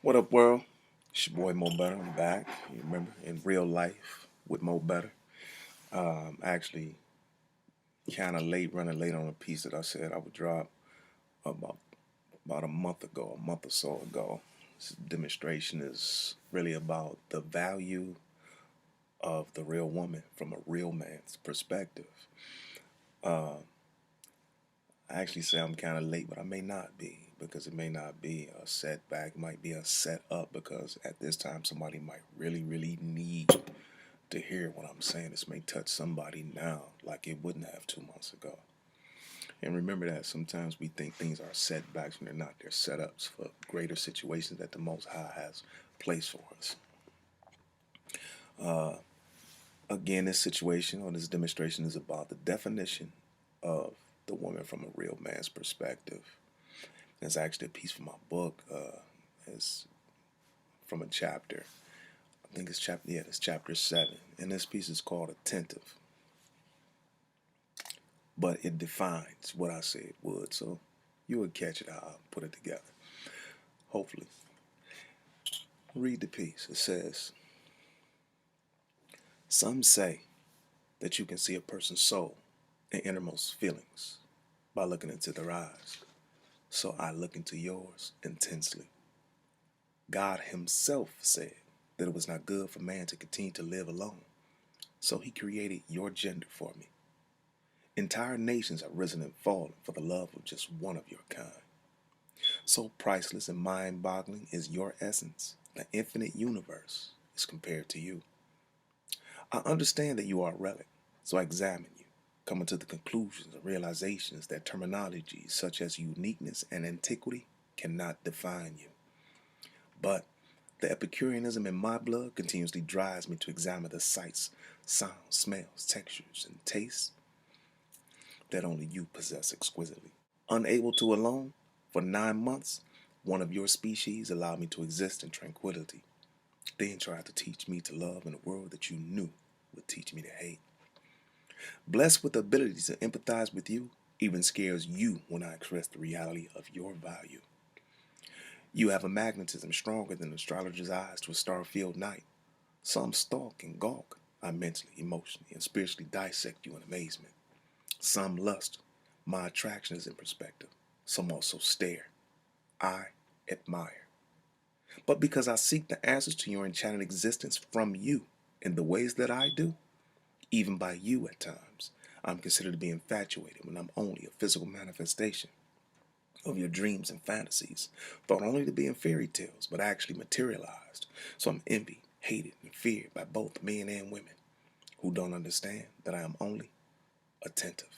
What up, world? It's your boy Mo Better. I'm back. You remember, in real life with Mo Better. Actually, kind of late, running late on a piece that I said I would drop about about a month or so ago. This demonstration is really about the value of the real woman from a real man's perspective. I actually say I'm kind of late, but I may not be because it may not be a setback. It might be a setup because at this time somebody might really, really need to hear what I'm saying. This may touch somebody now like it wouldn't have 2 months ago. And remember that sometimes we think things are setbacks when they're not. They're setups for greater situations that the Most High has placed for us. Again, this situation or this demonstration is about the definition of the woman from a real man's perspective. It's actually a piece from my book. It's from a chapter. I think it's chapter 7. And this piece is called Attentive. But it defines what I said it would. So you would catch it how I put it together. Hopefully. Read the piece. It says, some say that you can see a person's soul and innermost feelings by looking into their eyes. So I look into yours intensely. God himself said that it was not good for man to continue to live alone. So he created your gender for me. Entire nations have risen and fallen for the love of just one of your kind. So priceless and mind-boggling is your essence. The infinite universe is compared to you. I understand that you are a relic, so I examine you, coming to the conclusions and realizations that terminologies such as uniqueness and antiquity cannot define you. But the Epicureanism in my blood continuously drives me to examine the sights, sounds, smells, textures, and tastes that only you possess exquisitely. Unable to alone, for 9 months, one of your species allowed me to exist in tranquility, then tried to teach me to love in a world that you knew would teach me to hate. Blessed with the ability to empathize with you, even scares you when I express the reality of your value. You have a magnetism stronger than an astrologer's eyes to a star-filled night. Some stalk and gawk. I mentally, emotionally, and spiritually dissect you in amazement. Some lust. My attraction is in perspective. Some also stare. I admire. But because I seek the answers to your enchanted existence from you in the ways that I do, even by you at times, I'm considered to be infatuated when I'm only a physical manifestation of your dreams and fantasies, thought only to be in fairy tales, but actually materialized. So I'm envied, hated, and feared by both men and women who don't understand that I am only attentive.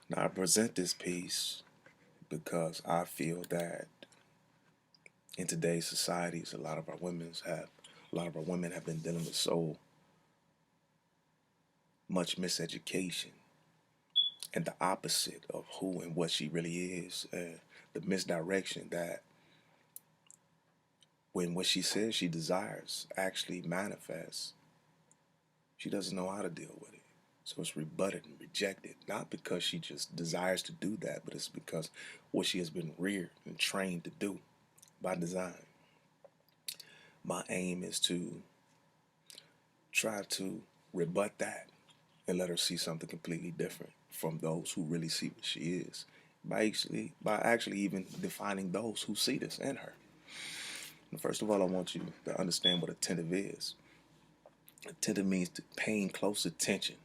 Now I present this piece because I feel that in today's societies, a lot of our women have been dealing with so much miseducation and the opposite of who and what she really is, the misdirection that when what she says she desires actually manifests, she doesn't know how to deal with it. So it's rebutted and rejected, not because she just desires to do that, but it's because what she has been reared and trained to do by design. My aim is to try to rebut that and let her see something completely different from those who really see what she is, by actually even defining those who see this in her. And first of all, I want you to understand what attentive is. Attentive means to paying close attention,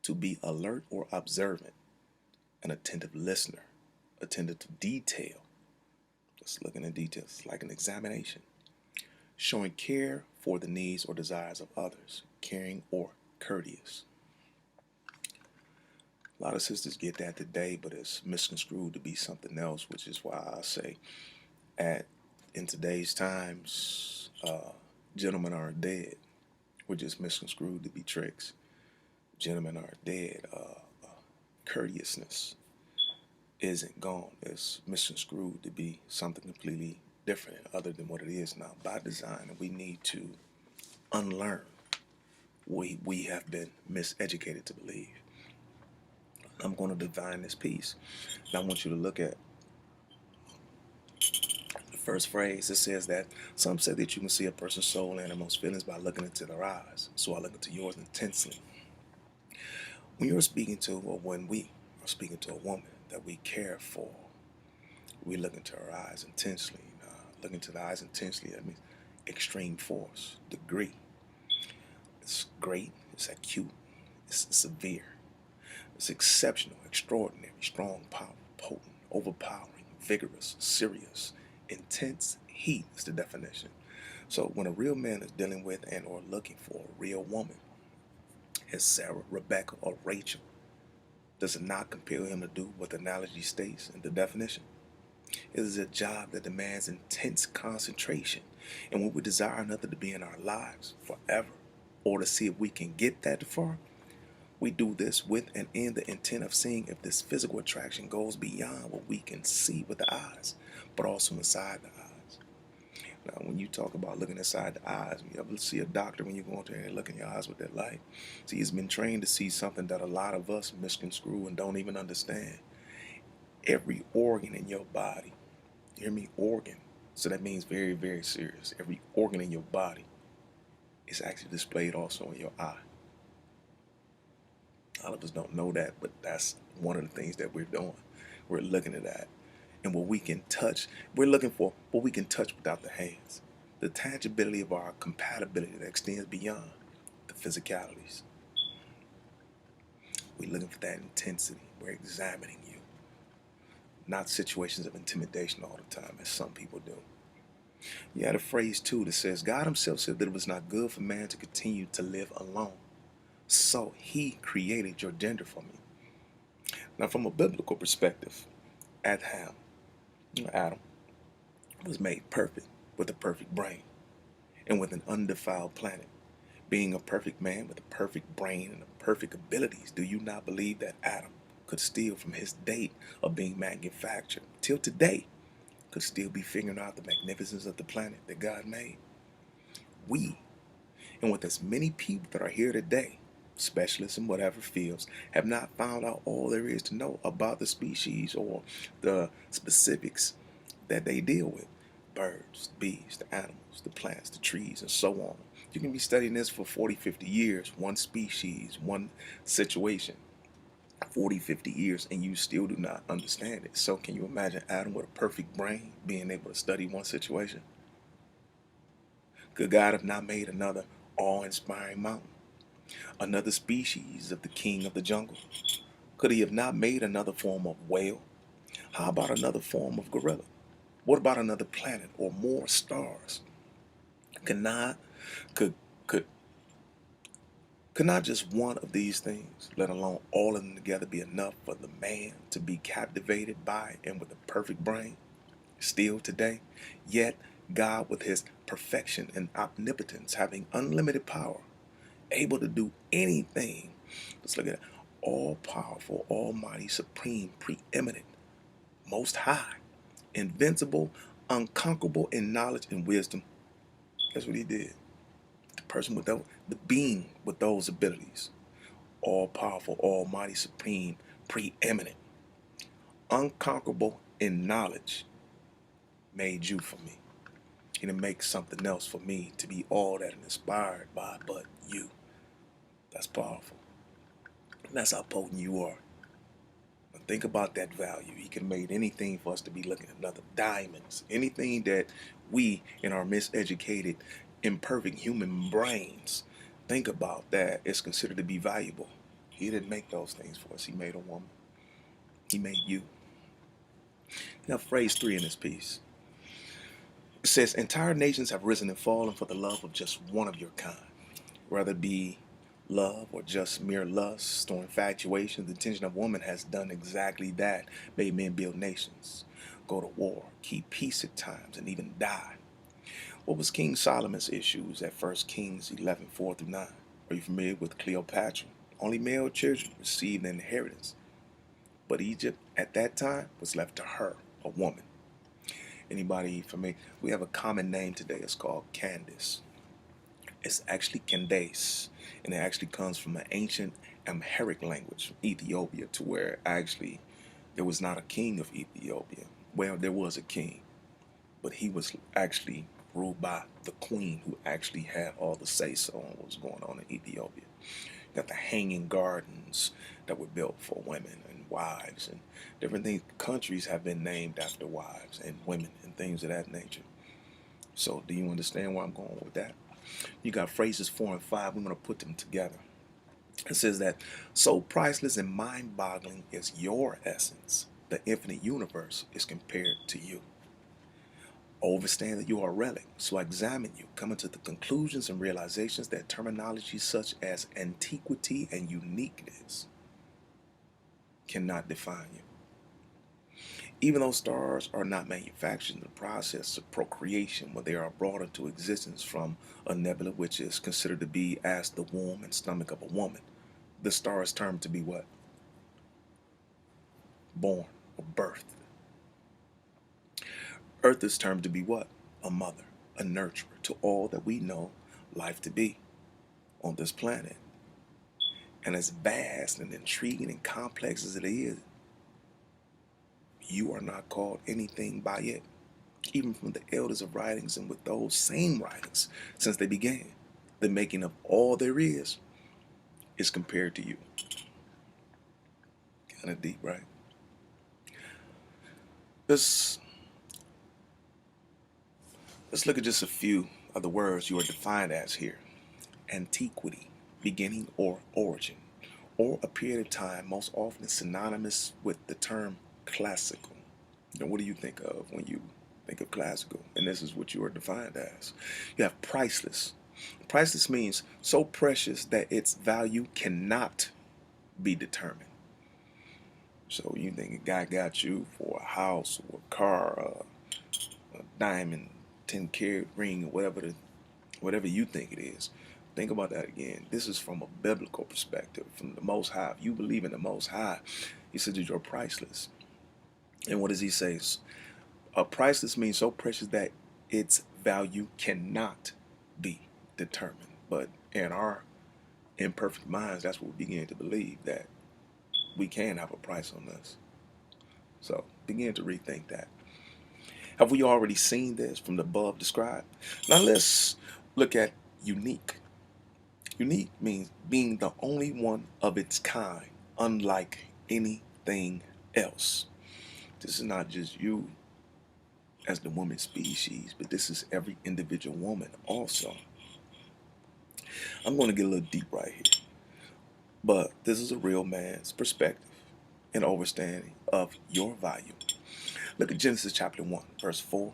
to be alert or observant, an attentive listener, attentive to detail, just looking at details like an examination, showing care for the needs or desires of others, caring or courteous. A lot of sisters get that today, but it's misconstrued to be something else, which is why I say at in today's times, gentlemen are dead. We're just misconstrued to be tricks. Gentlemen are dead. Courteousness isn't gone. It's misconstrued to be something completely different other than what it is now by design. And we need to unlearn what we have been miseducated to believe. I'm going to divine this piece. And I want you to look at the first phrase. It says that some say that you can see a person's soul and most feelings by looking into their eyes. So I look into yours intensely. When you're speaking to, or when we are speaking to a woman that we care for, we look into her eyes intensely. Look into the eyes intensely, that means extreme force, degree. It's great, it's acute, it's severe, it's exceptional, extraordinary, strong, powerful, potent, overpowering, vigorous, serious, intense, heat is the definition. So when a real man is dealing with and or looking for a real woman, as Sarah, Rebecca, or Rachel, does it not compel him to do what the analogy states in the definition? It is a job that demands intense concentration. And when we desire another to be in our lives forever, or to see if we can get that far, we do this with and in the intent of seeing if this physical attraction goes beyond what we can see with the eyes, but also inside the eyes. Now, when you talk about looking inside the eyes, you ever see a doctor when you go into there and look in your eyes with that light? See, he's been trained to see something that a lot of us misconstrue and don't even understand. Every organ in your body, you hear me? Organ. So that means very, very serious. Every organ in your body is actually displayed also in your eye. A lot of us don't know that, but that's one of the things that we're doing. We're looking at that. And what we can touch, we're looking for what we can touch without the hands. The tangibility of our compatibility that extends beyond the physicalities. We're looking for that intensity. We're examining you. Not situations of intimidation all the time, as some people do. You had a phrase too that says, God himself said that it was not good for man to continue to live alone. So he created your gender for me. Now, from a biblical perspective, Adam was made perfect with a perfect brain and with an undefiled planet. Being a perfect man with a perfect brain and perfect abilities, do you not believe that Adam could steal from his date of being manufactured till today, could still be figuring out the magnificence of the planet that God made? We, and with as many people that are here today, specialists in whatever fields, have not found out all there is to know about the species or the specifics that they deal with. Birds, bees, the animals, the plants, the trees, and so on. You can be studying this for 40, 50 years, one species, one situation, 40, 50 years, and you still do not understand it. So can you imagine Adam with a perfect brain being able to study one situation? Could God have not made another awe-inspiring mountain? Another species of the king of the jungle? Could he have not made another form of whale? How about another form of gorilla? What about another planet or more stars? Could not, could, could, could not just one of these things, let alone all of them together, be enough for the man to be captivated by and with a perfect brain? Still today, yet God with his perfection and omnipotence, having unlimited power, able to do anything. Let's look at it. All powerful, almighty, supreme, preeminent, most high, invincible, unconquerable in knowledge and wisdom. That's what he did. The person with the being with those abilities. All powerful, almighty, supreme, preeminent, unconquerable in knowledge, made you for me. He didn't make something else for me to be all that and inspired by but you. That's powerful. And that's how potent you are. Now think about that value. He could have made anything for us to be looking at another diamonds. Anything that we in our miseducated, imperfect human brains think about that is considered to be valuable. He didn't make those things for us. He made a woman. He made you. Now phrase 3 in this piece. It says, entire nations have risen and fallen for the love of just one of your kind. Whether it be love or just mere lust or infatuation, the attention of woman has done exactly that. Made men build nations, go to war, keep peace at times, and even die. What was King Solomon's issues at 1 Kings 11:4-9? Are you familiar with Cleopatra? Only male children received an inheritance. But Egypt at that time was left to her, a woman. Anybody familiar? We have a common name today. It's called Candace. It's actually Candace, and it actually comes from an ancient Amharic language, Ethiopia, to where actually there was not a king of Ethiopia. Well, there was a king, but he was actually ruled by the queen who actually had all the say so on what was going on in Ethiopia. You got the hanging gardens that were built for women and wives and different things. Countries have been named after wives and women and things of that nature. So do you understand where I'm going with that? You got phrases 4 and 5. We're going to put them together. It says that so priceless and mind-boggling is your essence. The infinite universe is compared to you. Overstand that you are a relic, so I examine you, coming to the conclusions and realizations that terminology such as antiquity and uniqueness cannot define you. Even though stars are not manufactured in the process of procreation, when they are brought into existence from a nebula which is considered to be as the womb and stomach of a woman, the star is termed to be what? Born or birthed. Earth is termed to be what? A mother, a nurturer to all that we know life to be on this planet. And as vast and intriguing and complex as it is, you are not called anything by it. Even from the elders of writings and with those same writings since they began, the making of all there is compared to you. Kind of deep, right? Let's look at just a few of the words you are defined as here. Antiquity, beginning or origin, or a period of time most often synonymous with the term classical. Now, what do you think of when you think of classical? And this is what you are defined as. You have priceless. Priceless means so precious that its value cannot be determined. So you think a guy got you for a house or a car, a diamond, 10-carat ring, or whatever you think it is. Think about that again. This is from a biblical perspective, from the Most High. If you believe in the Most High, He said that you're priceless. And what does He say? Priceless means so precious that its value cannot be determined. But in our imperfect minds, that's what we begin to believe, that we can have a price on this. So begin to rethink that. Have we already seen this from the above described? Now let's look at unique. Unique means being the only one of its kind, unlike anything else. This is not just you as the woman species, but this is every individual woman also. I'm going to get a little deep right here, but this is a real man's perspective and understanding of your value. Look at Genesis chapter 1, verse 4,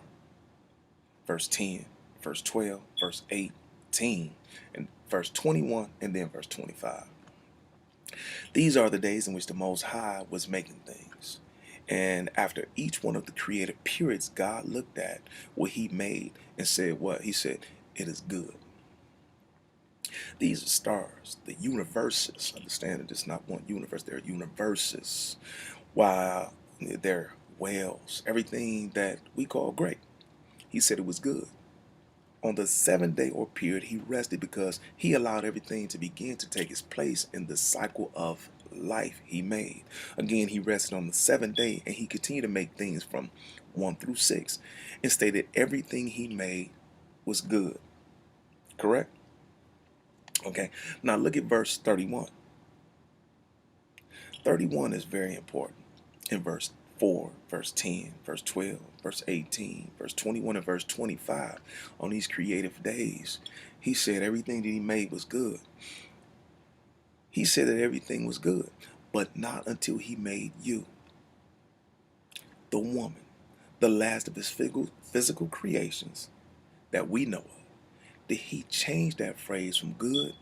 verse 10, verse 12, verse 18, and verse 21, and then verse 25. These are the days in which the Most High was making things. And after each one of the creative periods, God looked at what He made and said what? He said, it is good. These are stars, the universes. Understand that it's not one universe, they're universes. While they're whales, everything that we call great. He said it was good. On the 7th day or period, He rested because He allowed everything to begin to take its place in the cycle of life He made. Again, He rested on the 7th day, and He continued to make things from 1 through 6 and stated everything He made was good. Correct? Okay, now look at verse 31. 31 is very important. In verse 4, verse 10, verse 12, verse 18, verse 21, and verse 25, on these creative days, He said everything that He made was good. He said that everything was good, but not until He made you, the woman, the last of His physical creations that we know of. Did He change that phrase from good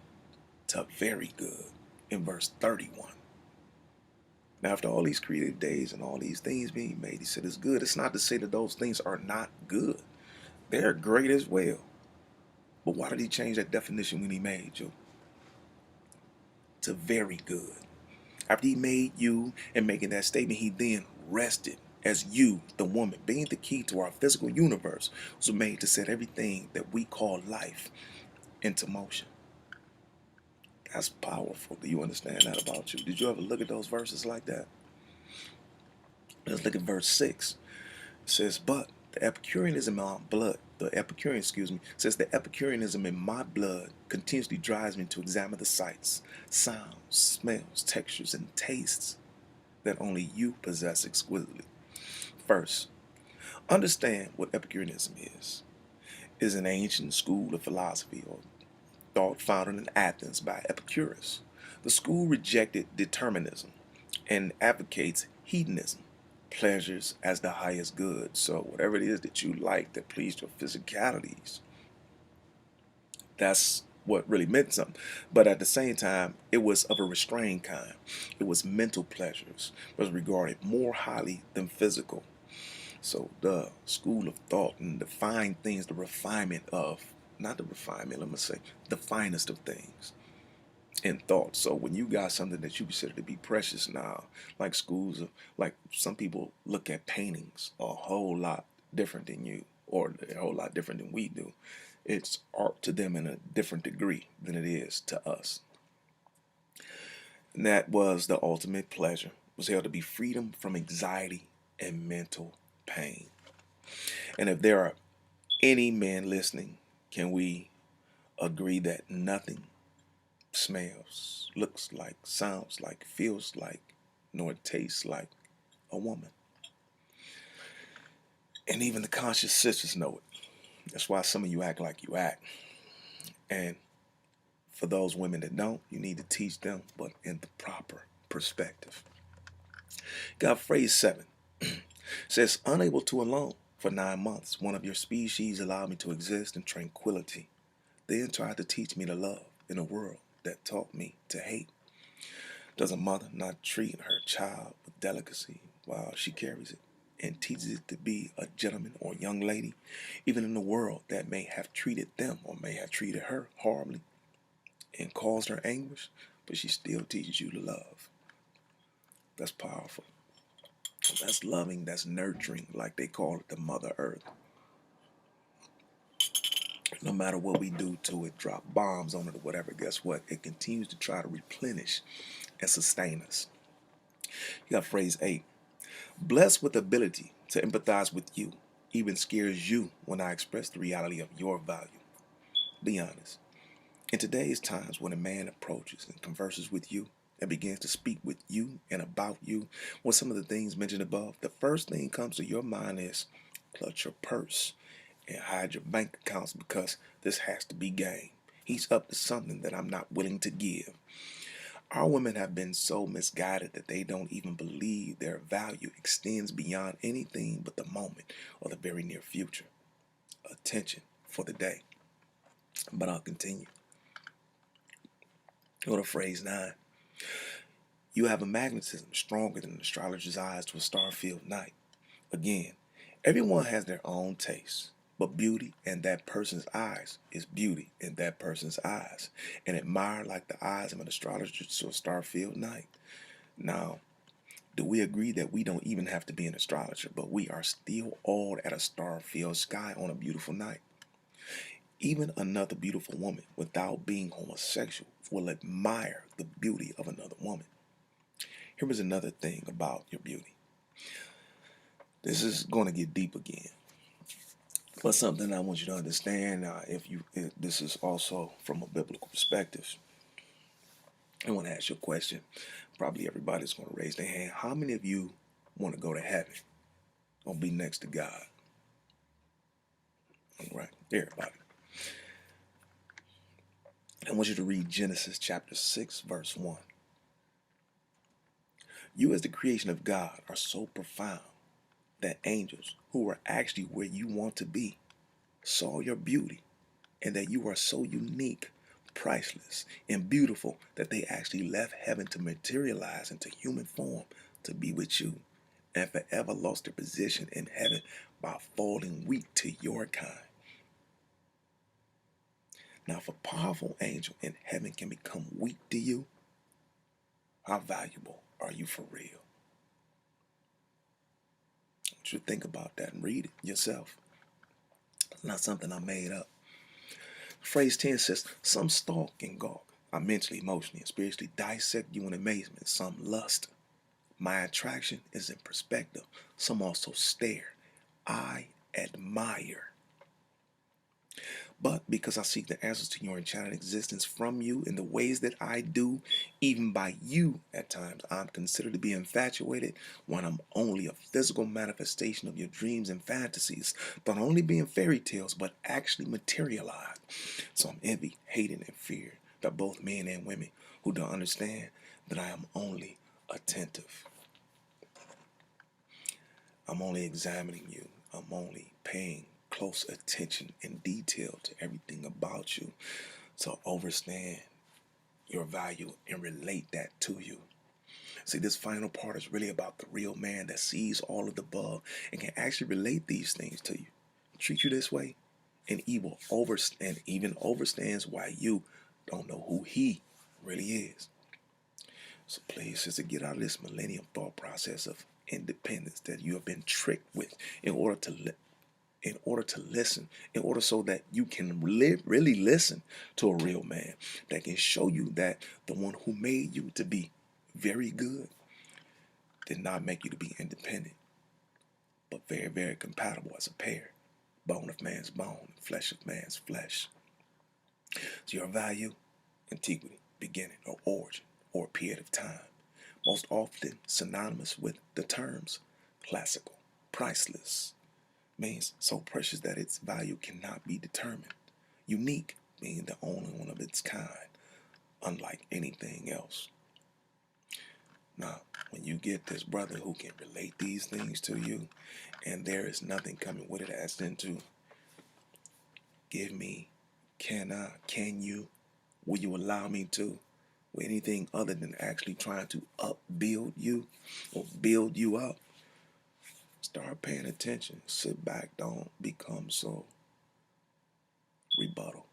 to very good in verse 31. Now, after all these creative days and all these things being made, He said it's good. It's not to say that those things are not good. They're great as well. But why did He change that definition when He made you? To very good. After He made you and making that statement, He then rested as you, the woman, being the key to our physical universe, was made to set everything that we call life into motion. That's powerful. Do you understand that about you? Did you ever look at those verses like that? Let's look at verse 6. It says, but the Epicureanism in my blood, the Epicurean, excuse me, says the Epicureanism in my blood continuously drives me to examine the sights, sounds, smells, textures, and tastes that only you possess exquisitely. First, understand what Epicureanism is. It is an ancient school of philosophy or thought founded in Athens by Epicurus. The school rejected determinism and advocates hedonism, pleasures as the highest good. So whatever it is that you like that pleased your physicalities, that's what really meant something. But at the same time, it was of a restrained kind. It was mental pleasures, was regarded more highly than physical. So the school of thought and the fine things, the refinement of, not the refinement, let me say, the finest of things in thought. So when you got something that you consider to be precious now, like schools, like some people look at paintings a whole lot different than you, or a whole lot different than we do. It's art to them in a different degree than it is to us. And that was the ultimate pleasure, was held to be freedom from anxiety and mental pain. And if there are any men listening, can we agree that nothing smells, looks like, sounds like, feels like, nor tastes like a woman? And even the conscious sisters know it. That's why some of you act like you act. And for those women that don't, you need to teach them, but in the proper perspective. Got phrase 7. Says, unable to alone for 9 months, one of your species allowed me to exist in tranquility, then tried to teach me to love in a world that taught me to hate. Does a mother not treat her child with delicacy while she carries it and teaches it to be a gentleman or young lady, even in a world that may have treated them or may have treated her horribly and caused her anguish, but she still teaches you to love? That's powerful. That's loving, that's nurturing, like they call it the Mother Earth. No matter what we do to it, drop bombs on it or whatever, guess what? It continues to try to replenish and sustain us. You got phrase 8. Blessed with the ability to empathize with you even scares you when I express the reality of your value. Be honest. In today's times, when a man approaches and converses with you and begins to speak with you and about you, with some of the things mentioned above, the first thing comes to your mind is clutch your purse and hide your bank accounts because this has to be gain. He's up to something that I'm not willing to give. Our women have been so misguided that they don't even believe their value extends beyond anything but the moment or the very near future. Attention for the day. But I'll continue. Go to phrase 9. You have a magnetism stronger than an astrologer's eyes to a star-filled night. Again, everyone has their own taste, but beauty in that person's eyes is beauty in that person's eyes, and admire like the eyes of an astrologer to a star-filled night. Now, do we agree that we don't even have to be an astrologer, but we are still awed at a star-filled sky on a beautiful night? Even another beautiful woman, without being homosexual, will admire the beauty of another woman. Here is another thing about your beauty. This is going to get deep again, but something I want you to understand. If this is also from a biblical perspective, I want to ask you a question. Probably everybody's going to raise their hand. How many of you want to go to heaven or be next to God? All right, everybody. I want you to read Genesis chapter 6, verse 1. You as the creation of God are so profound that angels who were actually where you want to be saw your beauty, and that you are so unique, priceless, and beautiful that they actually left heaven to materialize into human form to be with you, and forever lost their position in heaven by falling weak to your kind. Now, if a powerful angel in heaven can become weak to you, how valuable are you for real? I want you to think about that and read it yourself. It's not something I made up. Phrase 10 says, some stalk and gawk. I mentally, emotionally, and spiritually dissect you in amazement. Some lust. My attraction is in perspective. Some also stare. I admire. But because I seek the answers to your enchanted existence from you in the ways that I do, even by you at times, I'm considered to be infatuated when I'm only a physical manifestation of your dreams and fantasies, not only being fairy tales, but actually materialized. So I'm envy, hating, and fear that both men and women who don't understand that I am only attentive. I'm only examining you. I'm only paying close attention in detail to everything about you to understand your value and relate that to you. See, this final part is really about the real man that sees all of the above and can actually relate these things to you, treat you this way, and even understands why you don't know who he really is. So please, sister, get out of this millennium thought process of independence that you have been tricked with in order to listen, in order so that you can really listen to a real man that can show you that the one who made you to be very good did not make you to be independent, but very, very compatible as a pair. Bone of man's bone, flesh of man's flesh. So your value, antiquity, beginning, or origin, or period of time, most often synonymous with the terms classical, priceless, means so precious that its value cannot be determined. Unique, being the only one of its kind, unlike anything else. Now, when you get this brother who can relate these things to you, and there is nothing coming with it as into give me, can you, will you allow me to, or anything other than actually trying to upbuild you or build you up, start paying attention. Sit back, don't become so rebuttal.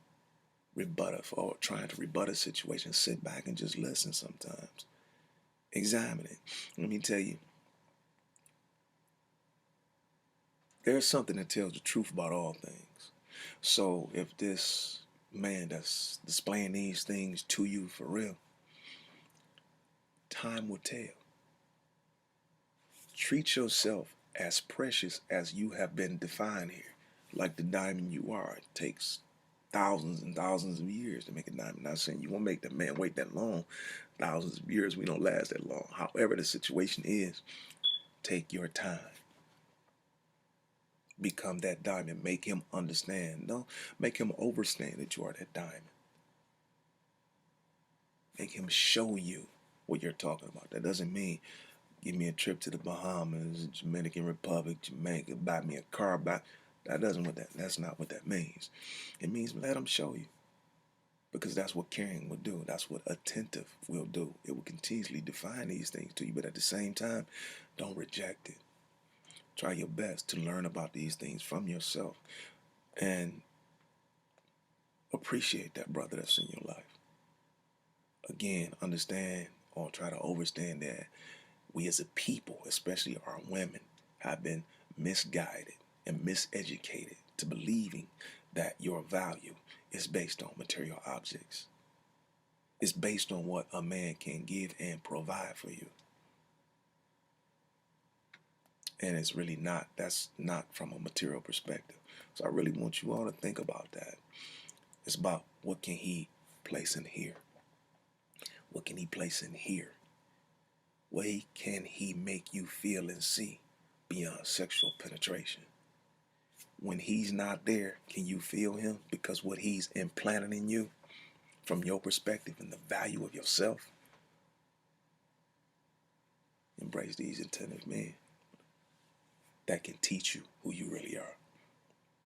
Or trying to rebut a situation. Sit back and just listen sometimes. Examine it. Let me tell you, there's something that tells the truth about all things. So if this man that's displaying these things to you for real, time will tell. Treat yourself as precious as you have been defined here. Like the diamond you are. It takes thousands and thousands of years to make a diamond. Not saying you won't make that man wait that long. Thousands of years, we don't last that long. However the situation is, take your time. Become that diamond. Make him understand. No, make him understand that you are that diamond. Make him show you what you're talking about. That doesn't mean give me a trip to the Bahamas, Dominican Republic, Jamaica, buy me a car. That's not what that means. It means let him show you. Because that's what caring will do. That's what attentive will do. It will continuously define these things to you, but at the same time, don't reject it. Try your best to learn about these things from yourself and appreciate that brother that's in your life. Again, understand or try to understand that we as a people, especially our women, have been misguided and miseducated to believing that your value is based on material objects. It's based on what a man can give and provide for you. And it's really not. That's not from a material perspective. So I really want you all to think about that. It's about what can he place in here? What can he place in here? What can he make you feel and see beyond sexual penetration? When he's not there, can you feel him? Because what he's implanted in you from your perspective and the value of yourself. Embrace these attentive men that can teach you who you really are.